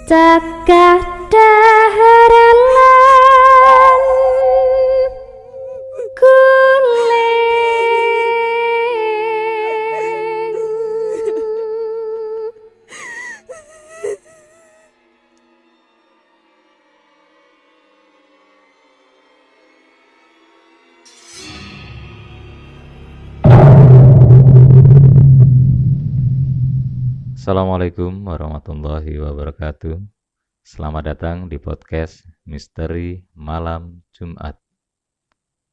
Cagah daharelan guling. Assalamualaikum warahmatullahi wabarakatuh. Selamat datang di podcast Misteri Malam Jumat.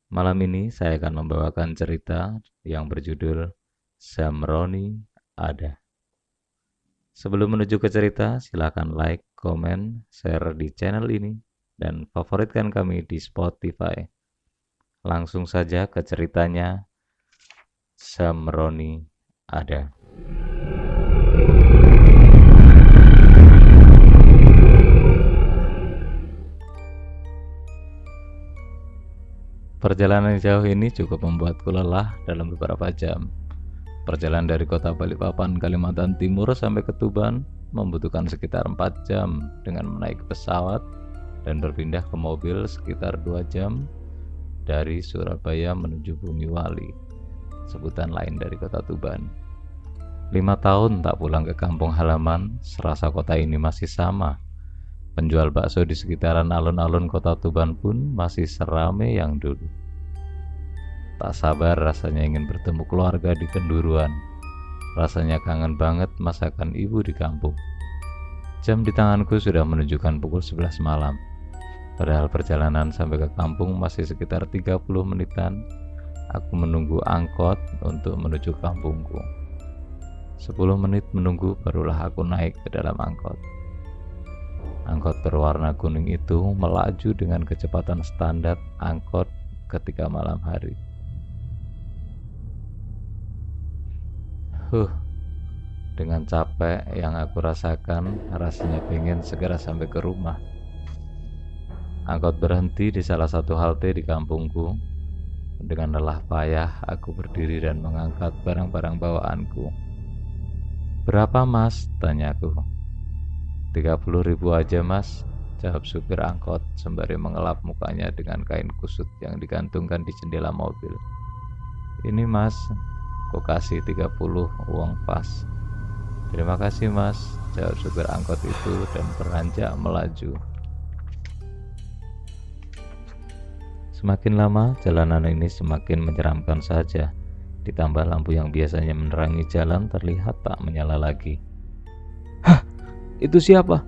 Malam ini saya akan membawakan cerita yang berjudul Zamroni Ada. Sebelum menuju ke cerita, silakan like, komen, share di channel ini, dan favoritkan kami di Spotify. Langsung saja ke ceritanya. Zamroni Ada. Perjalanan jauh ini cukup membuatku lelah dalam beberapa jam. Perjalanan dari kota Balikpapan, Kalimantan Timur sampai ke Tuban membutuhkan sekitar 4 jam dengan menaiki pesawat dan berpindah ke mobil sekitar 2 jam dari Surabaya menuju Bumi Wali, sebutan lain dari kota Tuban. 5 tahun tak pulang ke kampung halaman, serasa kota ini masih sama. Penjual bakso di sekitaran alun-alun kota Tuban pun masih seramai yang dulu. Tak sabar rasanya ingin bertemu keluarga di Kenduruan. Rasanya kangen banget masakan ibu di kampung. Jam di tanganku sudah menunjukkan pukul 11 malam. Padahal perjalanan sampai ke kampung masih sekitar 30 menitan. Aku menunggu angkot untuk menuju kampungku. 10 menit menunggu barulah aku naik ke dalam angkot. Angkot berwarna kuning itu melaju dengan kecepatan standar angkot ketika malam hari. Dengan capek yang aku rasakan, rasanya pengen segera sampai ke rumah. Angkot berhenti di salah satu halte di kampungku. Dengan lelah payah, aku berdiri dan mengangkat barang-barang bawaanku. "Berapa, Mas?" tanyaku. 30.000 aja, Mas, jawab supir angkot sembari mengelap mukanya dengan kain kusut yang digantungkan di jendela mobil. "Ini, Mas, aku kasih 30 uang pas." "Terima kasih, Mas," jawab supir angkot itu dan beranjak melaju. Semakin lama, jalanan ini semakin menyeramkan saja. Ditambah lampu yang biasanya menerangi jalan terlihat tak menyala lagi. "Itu siapa?"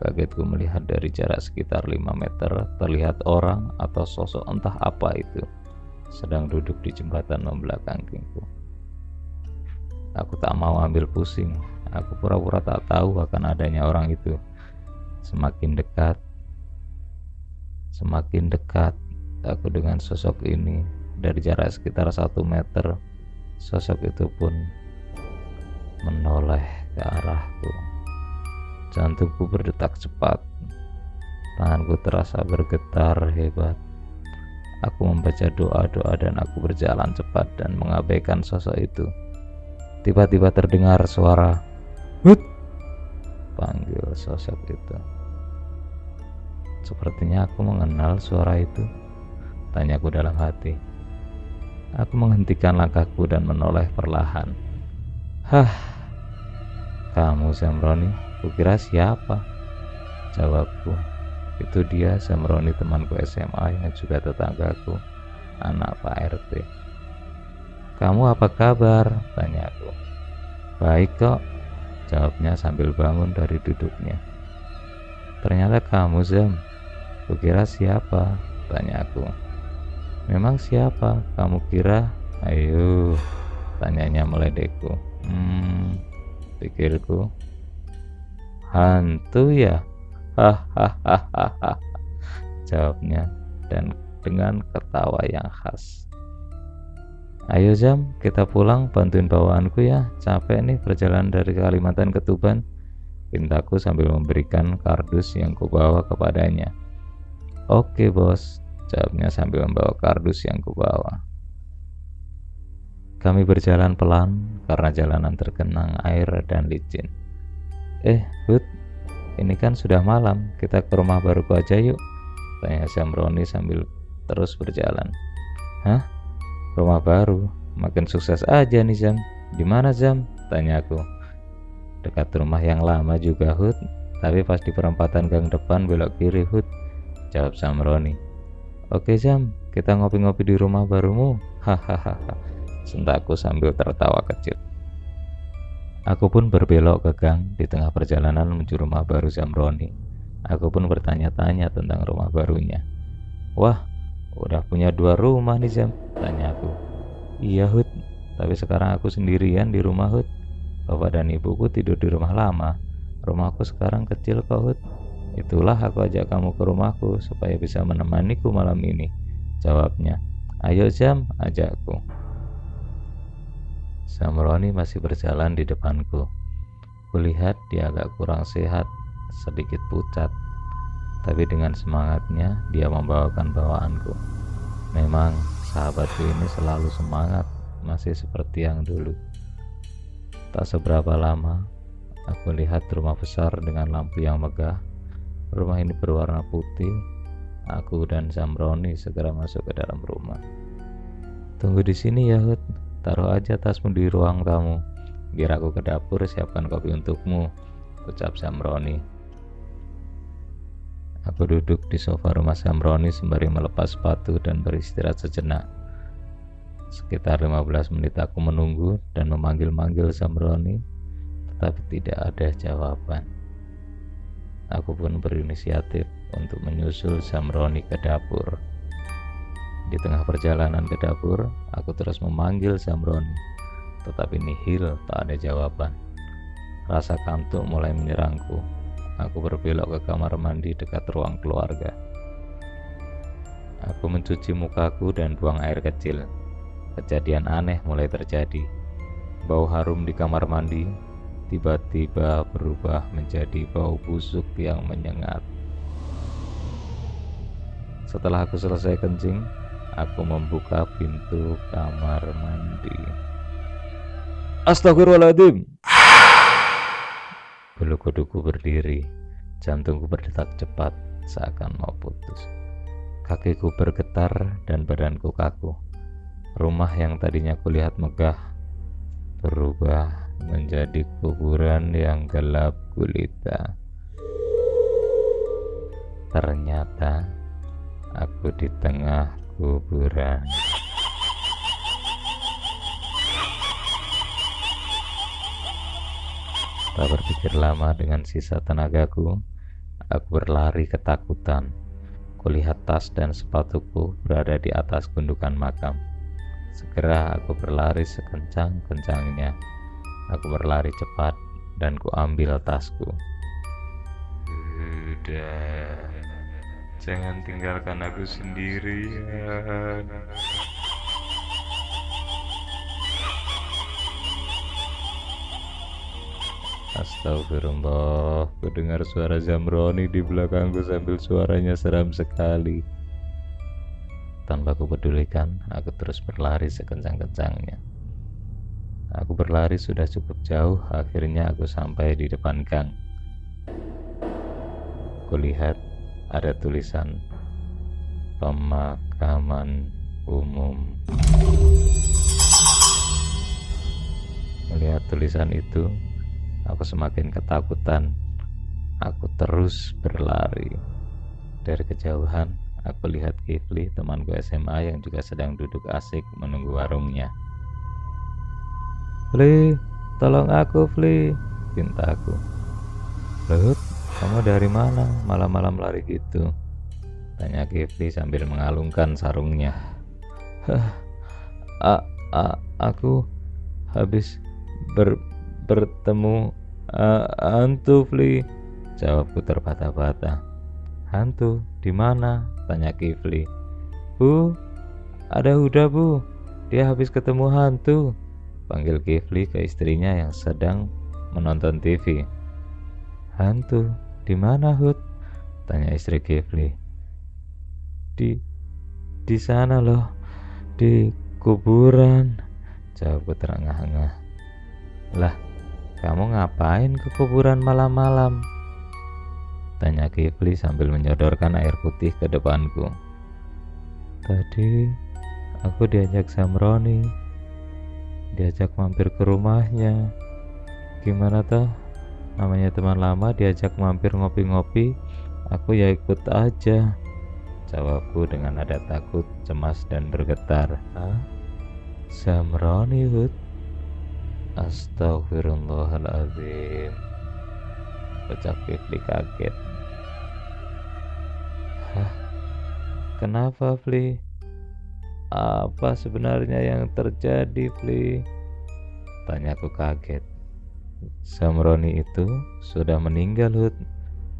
Kagetku melihat dari jarak sekitar 5 meter terlihat orang atau sosok entah apa itu sedang duduk di jembatan membelakangku. Aku tak mau ambil pusing. Aku pura-pura tak tahu akan adanya orang itu. Semakin dekat aku dengan sosok ini. Dari jarak sekitar 1 meter, sosok itu pun menoleh ke arahku. Jantungku berdetak cepat. Tanganku terasa bergetar hebat. Aku membaca doa-doa dan aku berjalan cepat dan mengabaikan sosok itu. Tiba-tiba terdengar suara "Hut!" panggil sosok itu. Sepertinya aku mengenal suara itu, tanyaku dalam hati. Aku menghentikan langkahku dan menoleh perlahan. "Kamu, Zamroni?" "Kukira siapa?" jawabku. "Itu dia, Zamroni, temanku SMA yang juga tetanggaku, anak Pak RT." "Kamu apa kabar?" tanyaku. "Baik kok," jawabnya sambil bangun dari duduknya. "Ternyata kamu, Zam." "Kukira siapa?" tanyaku. "Memang siapa kamu kira?" "Ayo," tanyanya meledekku. Pikirku. "Hantu ya?" "Hahaha," jawabnya dan dengan ketawa yang khas. "Ayo Zam, kita pulang, bantuin bawaanku ya, capek nih perjalanan dari Kalimantan ke Tuban," pintaku sambil memberikan kardus yang kubawa kepadanya. "Oke bos," jawabnya sambil membawa kardus yang kubawa. Kami berjalan pelan karena jalanan tergenang air dan licin. Hut," ini kan sudah malam, kita ke rumah baruku aja yuk, tanya Zamroni sambil terus berjalan. Hah? Rumah baru? Makin sukses aja nih Zam. Di mana Zam? Tanya aku. Dekat rumah yang lama juga Hud, tapi pas di perempatan gang depan belok kiri Hud, jawab Zamroni. Oke Zam, kita ngopi-ngopi di rumah barumu. Hahaha, sentakku sambil tertawa kecil. Aku pun berbelok ke gang di tengah perjalanan menuju rumah baru Zamroni. Aku pun bertanya-tanya tentang rumah barunya. Wah, udah punya 2 rumah nih Zam, tanya aku. Iya Hud, tapi sekarang aku sendirian di rumah Hud. Bapak dan ibuku tidur di rumah lama. Rumahku sekarang kecil kok Hud. Itulah aku ajak kamu ke rumahku supaya bisa menemaniku malam ini, jawabnya. Ayo Zam, ajakku. Zamroni masih berjalan di depanku. Kulihat dia agak kurang sehat, sedikit pucat. Tapi dengan semangatnya dia membawakan bawaanku. Memang sahabatku ini selalu semangat, masih seperti yang dulu. Tak seberapa lama, aku lihat rumah besar dengan lampu yang megah. Rumah ini berwarna putih. Aku dan Zamroni segera masuk ke dalam rumah. Tunggu di sini ya Hud, taruh aja tasmu di ruang tamu, biar aku ke dapur siapkan kopi untukmu, ucap Zamroni. Aku duduk di sofa rumah Zamroni sembari melepas sepatu dan beristirahat sejenak. Sekitar 15 menit aku menunggu dan memanggil-manggil Zamroni, tetapi tidak ada jawaban. Aku pun berinisiatif untuk menyusul Zamroni ke dapur. Di tengah perjalanan ke dapur, aku terus memanggil Zamroni, tetapi nihil, tak ada jawaban. Rasa kantuk mulai menyerangku. Aku berbelok ke kamar mandi dekat ruang keluarga. Aku mencuci mukaku dan buang air kecil. Kejadian aneh mulai terjadi. Bau harum di kamar mandi tiba-tiba berubah menjadi bau busuk yang menyengat. Setelah aku selesai kencing, aku membuka pintu kamar mandi. Astagfirullahaladzim! Bulu kuduku berdiri, jantungku berdetak cepat seakan mau putus. Kakiku bergetar dan badanku kaku. Rumah yang tadinya kulihat megah berubah menjadi kuburan yang gelap gulita. Ternyata aku di tengah kuburan. Tak berpikir lama, dengan sisa tenagaku, aku berlari ketakutan. Kulihat tas dan sepatuku berada di atas gundukan makam. Segera aku berlari sekencang-kencangnya. Aku berlari cepat dan kuambil tasku. Udah, jangan tinggalkan aku sendirian. Astagfirullah, ku dengar suara Zamroni di belakangku sambil suaranya seram sekali. Tanpa kupedulikan, aku terus berlari sekencang-kencangnya. Aku berlari sudah cukup jauh, akhirnya aku sampai di depan gang. Kulihat ada tulisan pemakaman umum. Melihat tulisan itu, aku semakin ketakutan. Aku terus berlari. Dari kejauhan, aku lihat Kifli, temanku SMA yang juga sedang duduk asik menunggu warungnya. Fli, tolong aku Fli, pintaku. Loh, kamu dari mana? Malam-malam lari gitu, tanya Kifli sambil mengalungkan sarungnya. Aku habis bertemu hantu Fli, jawabku terbata-bata. Hantu di mana? Tanya Kifli. Bu, ada Huda bu, dia habis ketemu hantu, panggil Kifli ke istrinya yang sedang menonton TV. Hantu di mana Hud? Tanya istri Kifli. Di sana loh, di kuburan, jawabku terengah-engah. Lah, kamu ngapain ke kuburan malam-malam? Tanya Kifli sambil menyodorkan air putih ke depanku. Tadi aku diajak Samroni, diajak mampir ke rumahnya. Gimana toh? Namanya teman lama diajak mampir ngopi-ngopi, aku ya ikut aja. Jawabku dengan nada takut, cemas dan bergetar. Hah? Samroni, Hud? Astagfirullahaladzim. Ucap Kifli kaget. Hah? Kenapa, Fli? Apa sebenarnya yang terjadi, Fli? Tanyaku kaget. Samroni itu sudah meninggal, Hud.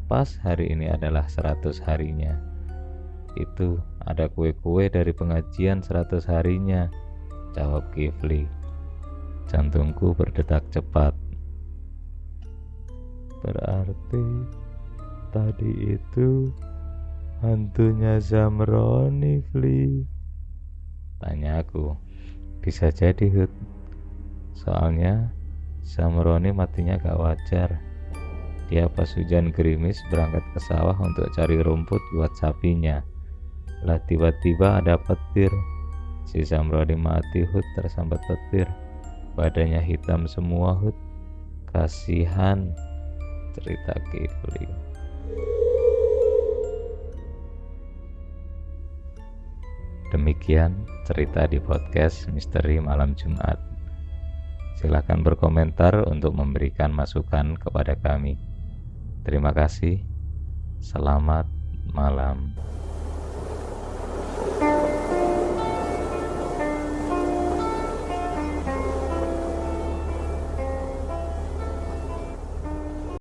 Pas hari ini adalah 100 harinya. Itu ada kue-kue dari pengajian 100 harinya, jawab Kifli. Jantungku berdetak cepat. Berarti tadi itu hantunya Samroni, Fli? Tanyaku. Bisa jadi, Hud. Soalnya Samroni matinya gak wajar. Dia pas hujan gerimis berangkat ke sawah untuk cari rumput buat sapinya. Lah tiba-tiba ada petir. Si Samroni mati, Hud, tersambat petir. Badannya hitam semua, Hud. Kasihan, cerita Kifli. Demikian cerita di podcast Misteri Malam Jumat. Silakan berkomentar untuk memberikan masukan kepada kami. Terima kasih. Selamat malam.